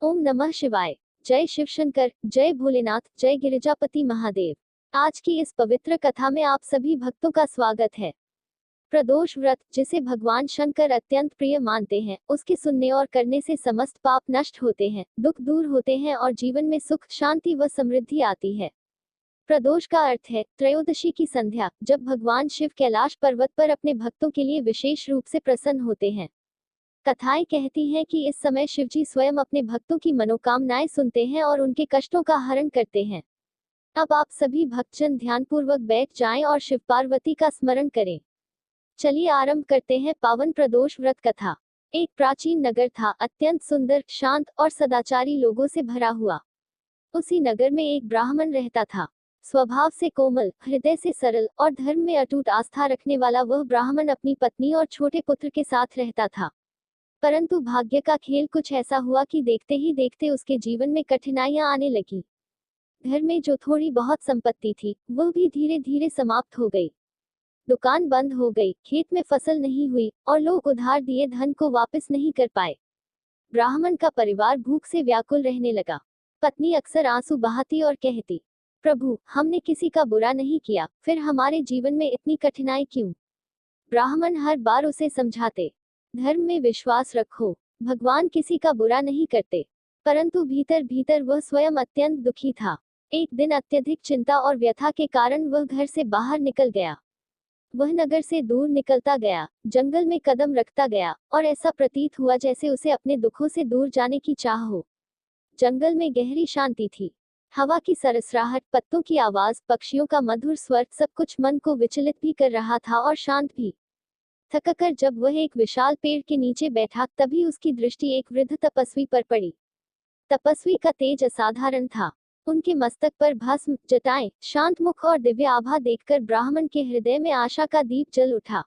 ओम नमः शिवाय। जय शिव शंकर, जय भोलेनाथ, जय गिरिजापति महादेव। आज की इस पवित्र कथा में आप सभी भक्तों का स्वागत है। प्रदोष व्रत, जिसे भगवान शंकर अत्यंत प्रिय मानते हैं, उसके सुनने और करने से समस्त पाप नष्ट होते हैं, दुख दूर होते हैं और जीवन में सुख, शांति व समृद्धि आती है। प्रदोष का अर्थ है त्रयोदशी की संध्या, जब भगवान शिव कैलाश पर्वत पर अपने भक्तों के लिए विशेष रूप से प्रसन्न होते हैं। कथाएं कहती हैं कि इस समय शिवजी स्वयं अपने भक्तों की मनोकामनाएं सुनते हैं और उनके कष्टों का हरण करते हैं। अब आप सभी भक्तजन ध्यानपूर्वक बैठ जाएं और शिव पार्वती का स्मरण करें। चलिए आरंभ करते हैं पावन प्रदोष व्रत कथा। एक प्राचीन नगर था, अत्यंत सुंदर, शांत और सदाचारी लोगों से भरा हुआ। उसी नगर में एक ब्राह्मण रहता था। स्वभाव से कोमल, हृदय से सरल और धर्म में अटूट आस्था रखने वाला वह ब्राह्मण अपनी पत्नी और छोटे पुत्र के साथ रहता था। परंतु भाग्य का खेल कुछ ऐसा हुआ कि देखते ही देखते उसके जीवन में कठिनाइयां आने लगी। घर में जो थोड़ी बहुत संपत्ति थी, वह भी धीरे धीरे समाप्त हो गई। दुकान बंद हो गई, खेत में फसल नहीं हुई और लोग उधार दिए धन को वापस नहीं कर पाए। ब्राह्मण का परिवार भूख से व्याकुल रहने लगा। पत्नी अक्सर आंसू बहाती और कहती, प्रभु, हमने किसी का बुरा नहीं किया, फिर हमारे जीवन में इतनी कठिनाई क्यों? ब्राह्मण हर बार उसे समझाते, धर्म में विश्वास रखो, भगवान किसी का बुरा नहीं करते। परंतु भीतर भीतर वह स्वयं अत्यंत दुखी था। एक दिन अत्यधिक चिंता और व्यथा के कारण वह घर से बाहर निकल गया। वह नगर से दूर निकलता गया, जंगल में कदम रखता गया और ऐसा प्रतीत हुआ जैसे उसे अपने दुखों से दूर जाने की चाह हो। जंगल में गहरी शांति थी। हवा की सरसराहट, पत्तों की आवाज, पक्षियों का मधुर स्वर, सब कुछ मन को विचलित भी कर रहा था और शांत भी। थककर जब वह एक विशाल पेड़ के नीचे बैठा, तभी उसकी दृष्टि एक वृद्ध तपस्वी पर पड़ी। तपस्वी का तेज असाधारण था। उनके मस्तक पर भस्म, जटाएं, शांत मुख और दिव्य आभा देखकर ब्राह्मण के हृदय में आशा का दीप जल उठा।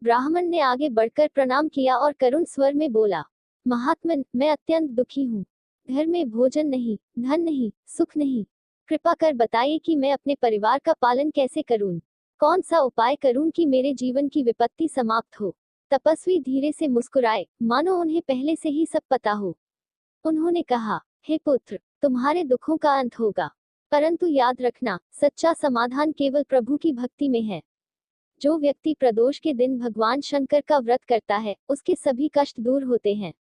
ब्राह्मण ने आगे बढ़कर प्रणाम किया और करुण स्वर में बोला, महात्मन, मैं अत्यंत दुखी हूँ। घर में भोजन नहीं, धन नहीं, सुख नहीं। कृपा कर बताइए कि मैं अपने परिवार का पालन कैसे करूं? कौन सा उपाय करूं कि मेरे जीवन की विपत्ति समाप्त हो? तपस्वी धीरे से मुस्कुराए, मानो उन्हें पहले से ही सब पता हो। उन्होंने कहा, हे पुत्र, तुम्हारे दुखों का अंत होगा। परंतु याद रखना, सच्चा समाधान केवल प्रभु की भक्ति में है। जो व्यक्ति प्रदोष के दिन भगवान शंकर का व्रत करता है, उसके सभी कष्ट दूर होते हैं।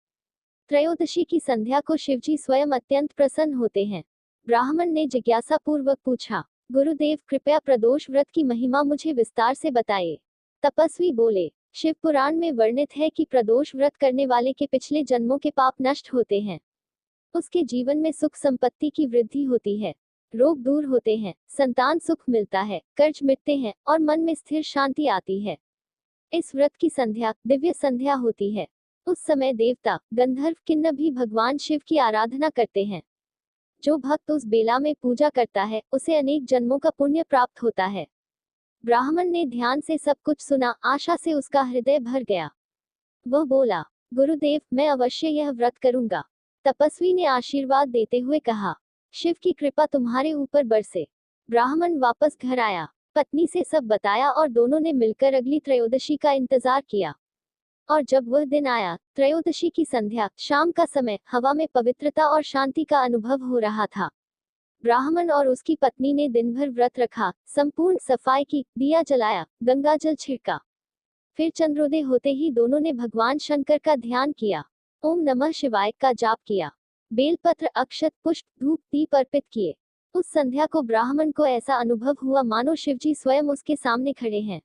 त्रयोदशी की संध्या को शिवजी स्वयं अत्यंत प्रसन्न होते हैं। ब्राह्मण ने जिज्ञासा पूर्वक पूछा, गुरुदेव, कृपया प्रदोष व्रत की महिमा मुझे विस्तार से बताइए। तपस्वी बोले, शिव पुराण में वर्णित है कि प्रदोष व्रत करने वाले के पिछले जन्मों के पाप नष्ट होते हैं। उसके जीवन में सुख संपत्ति की वृद्धि होती है, रोग दूर होते हैं, संतान सुख मिलता है, कर्ज मिटते हैं और मन में स्थिर शांति आती है। इस व्रत की संध्या दिव्य संध्या होती है। उस समय देवता, गंधर्व, किन्नर भी भगवान शिव की आराधना करते हैं। जो भक्त उस बेला में पूजा करता है, उसे अनेक जन्मों का पुण्य प्राप्त होता है। ब्राह्मण ने ध्यान से सब कुछ सुना, आशा से उसका हृदय भर गया। वह बोला, गुरुदेव, मैं अवश्य यह व्रत करूंगा। तपस्वी ने आशीर्वाद देते हुए कहा, शिव की कृपा तुम्हारे ऊपर बरसे। ब्राह्मण वापस घर आया, पत्नी से सब बताया और दोनों ने मिलकर अगली त्रयोदशी का इंतजार किया। और जब वह दिन आया, त्रयोदशी की संध्या, शाम का समय, हवा में पवित्रता और शांति का अनुभव हो रहा था। ब्राह्मण और उसकी पत्नी ने दिन भर व्रत रखा, संपूर्ण सफाई की, दिया जलाया, गंगाजल छिड़का। फिर चंद्रोदय होते ही दोनों ने भगवान शंकर का ध्यान किया, ओम नमः शिवाय का जाप किया, बेलपत्र, अक्षत, पुष्प, धूप, दीप अर्पित किए। उस संध्या को ब्राह्मण को ऐसा अनुभव हुआ मानो शिवजी स्वयं उसके सामने खड़े हैं।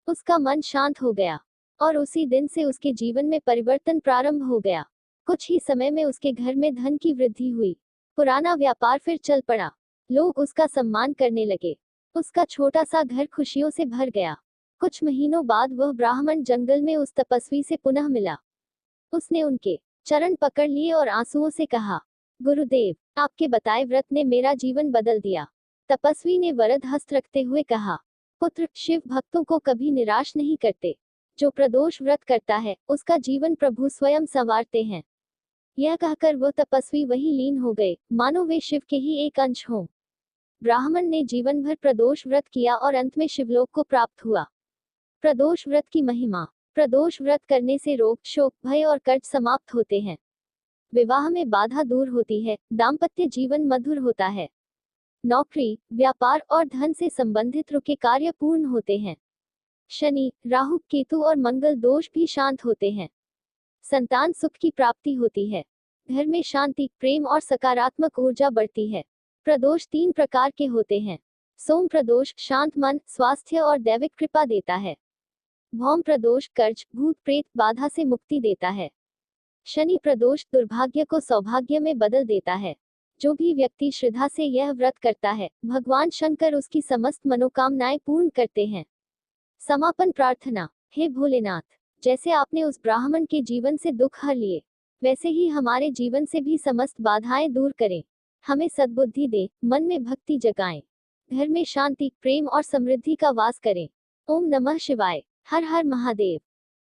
उसका मन शांत हो गया और उसी दिन से उसके जीवन में परिवर्तन प्रारंभ हो गया। कुछ ही समय में उसके घर में धन की वृद्धि हुई। पुराना व्यापार फिर चल पड़ा। लोग उसका सम्मान करने लगे। उसका छोटा सा घर खुशियों से भर गया। कुछ महीनों बाद वह ब्राह्मण जंगल में उस तपस्वी से पुनः मिला। उसने उनके चरण पकड़ लिए और आंसुओं से कहा, गुरुदेव, आपके बताए व्रत ने मेरा जीवन बदल दिया। तपस्वी ने वरद हस्त रखते हुए कहा, पुत्र, शिव भक्तों को कभी निराश नहीं करते। जो प्रदोष व्रत करता है, उसका जीवन प्रभु स्वयं संवारते हैं। यह कहकर वह तपस्वी वहीं लीन हो गए, मानो वे शिव के ही एक अंश हों। ब्राह्मण ने जीवन भर प्रदोष व्रत किया और अंत में शिवलोक को प्राप्त हुआ। प्रदोष व्रत की महिमा। प्रदोष व्रत करने से रोग, शोक, भय और कर्ज समाप्त होते हैं। विवाह में बाधा दूर होती है, दाम्पत्य जीवन मधुर होता है। नौकरी, व्यापार और धन से संबंधित रुके कार्य पूर्ण होते हैं। शनि, राहु, केतु और मंगल दोष भी शांत होते हैं। संतान सुख की प्राप्ति होती है। घर में शांति, प्रेम और सकारात्मक ऊर्जा बढ़ती है। प्रदोष 3 प्रकार के होते हैं। सोम प्रदोष शांत मन, स्वास्थ्य और दैविक कृपा देता है। भौम प्रदोष कर्ज, भूत प्रेत बाधा से मुक्ति देता है। शनि प्रदोष दुर्भाग्य को सौभाग्य में बदल देता है। जो भी व्यक्ति श्रद्धा से यह व्रत करता है, भगवान शंकर उसकी समस्त मनोकामनाएं पूर्ण करते हैं। समापन प्रार्थना। हे भोलेनाथ, जैसे आपने उस ब्राह्मण के जीवन से दुख हर लिए, वैसे ही हमारे जीवन से भी समस्त बाधाएं दूर करें। हमें सद्बुद्धि दे, मन में भक्ति जगाएं, घर में शांति, प्रेम और समृद्धि का वास करें। ओम नमः शिवाय। हर हर महादेव।